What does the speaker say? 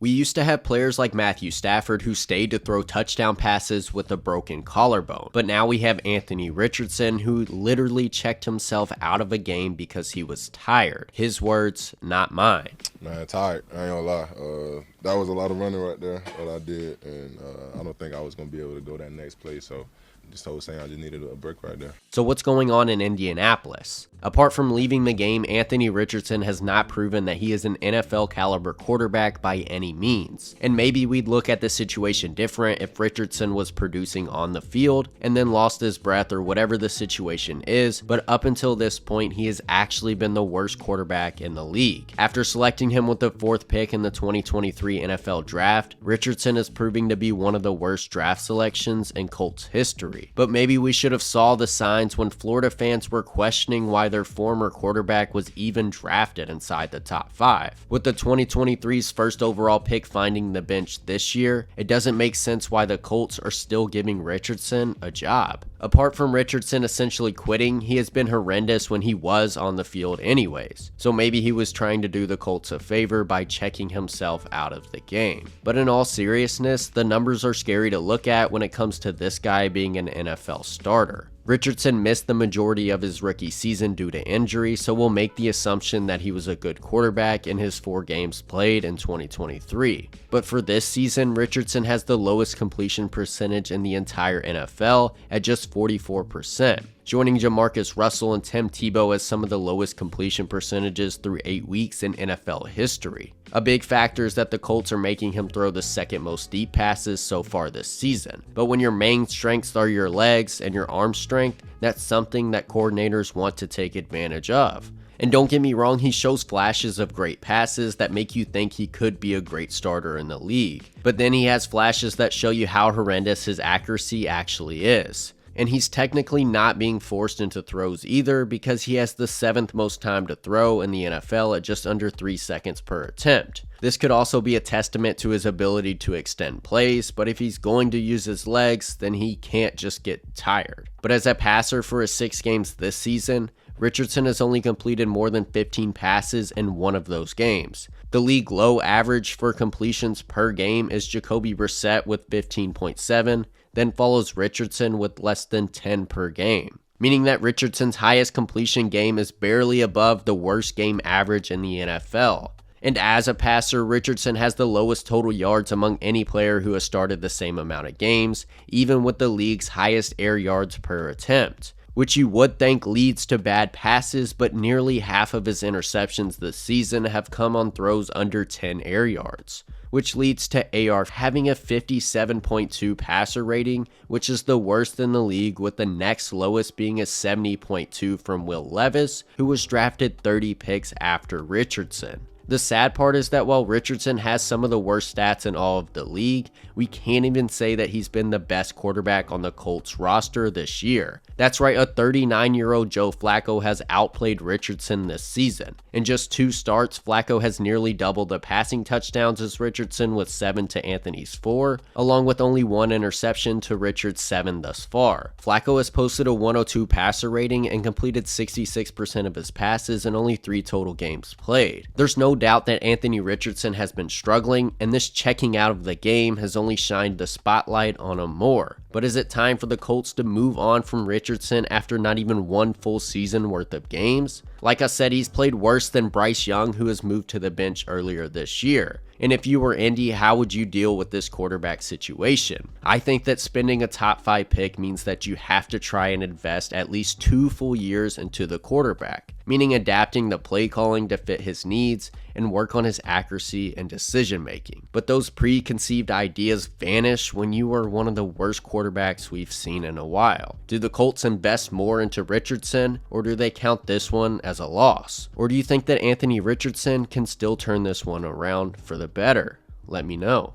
We used to have players like Matthew Stafford who stayed to throw touchdown passes with a broken collarbone, but now we have Anthony Richardson who literally checked himself out of a game because he was tired. His words, not mine. Man, tired. I ain't gonna lie. That was a lot of running right there that I did, and I don't think I was gonna be able to go that next play. So just told saying I just needed a break right there. So what's going on in Indianapolis? Apart from leaving the game, Anthony Richardson has not proven that he is an NFL caliber quarterback by any means. And maybe we'd look at the situation different if Richardson was producing on the field and then lost his breath or whatever the situation is, but up until this point, he has actually been the worst quarterback in the league. After selecting him with the 4th pick in the 2023 NFL Draft, Richardson is proving to be one of the worst draft selections in Colts history. But maybe we should have saw the signs when Florida fans were questioning why their former quarterback was even drafted inside the top 5. With the 2023's first overall pick finding the bench this year, it doesn't make sense why the Colts are still giving Richardson a job. Apart from Richardson essentially quitting, he has been horrendous when he was on the field anyways. So maybe he was trying to do the Colts a favor by checking himself out of the game. But in all seriousness, the numbers are scary to look at when it comes to this guy being an NFL starter. Richardson missed the majority of his rookie season due to injury, so we'll make the assumption that he was a good quarterback in his 4 games played in 2023. But for this season, Richardson has the lowest completion percentage in the entire NFL at just 44%. Joining Jamarcus Russell and Tim Tebow as some of the lowest completion percentages through 8 weeks in NFL history. A big factor is that the Colts are making him throw the 2nd most deep passes so far this season. But when your main strengths are your legs and your arm strength, that's something that coordinators want to take advantage of. And don't get me wrong, he shows flashes of great passes that make you think he could be a great starter in the league. But then he has flashes that show you how horrendous his accuracy actually is. And he's technically not being forced into throws either because he has the 7th most time to throw in the NFL at just under 3 seconds per attempt. This could also be a testament to his ability to extend plays, but if he's going to use his legs, then he can't just get tired. But as a passer for his 6 games this season, Richardson has only completed more than 15 passes in one of those games. The league low average for completions per game is Jacoby Brissett with 15.7, then follows Richardson with less than 10 per game, meaning that Richardson's highest completion game is barely above the worst game average in the NFL. And as a passer, Richardson has the lowest total yards among any player who has started the same amount of games, even with the league's highest air yards per attempt, which you would think leads to bad passes, but nearly half of his interceptions this season have come on throws under 10 air yards, which leads to AR having a 57.2 passer rating, which is the worst in the league, with the next lowest being a 70.2 from Will Levis, who was drafted 30 picks after Richardson. The sad part is that while Richardson has some of the worst stats in all of the league, we can't even say that he's been the best quarterback on the Colts roster this year. That's right, a 39-year-old Joe Flacco has outplayed Richardson this season. In just 2 starts, Flacco has nearly doubled the passing touchdowns as Richardson with 7 to Anthony's 4, along with only 1 interception to Richard's 7 thus far. Flacco has posted a 102 passer rating and completed 66% of his passes in only 3 total games played. There's no doubt that Anthony Richardson has been struggling, and this checking out of the game has only shined the spotlight on him more. But is it time for the Colts to move on from Richardson after not even 1 full season worth of games? Like I said, he's played worse than Bryce Young, who has moved to the bench earlier this year. And if you were Indy, how would you deal with this quarterback situation? I think that spending a top 5 pick means that you have to try and invest at least 2 full years into the quarterback, meaning adapting the play calling to fit his needs and work on his accuracy and decision making. But those preconceived ideas vanish when you are one of the worst quarterbacks we've seen in a while. Do the Colts invest more into Richardson, or do they count this one as a loss? Or do you think that Anthony Richardson can still turn this one around for the better? Let me know.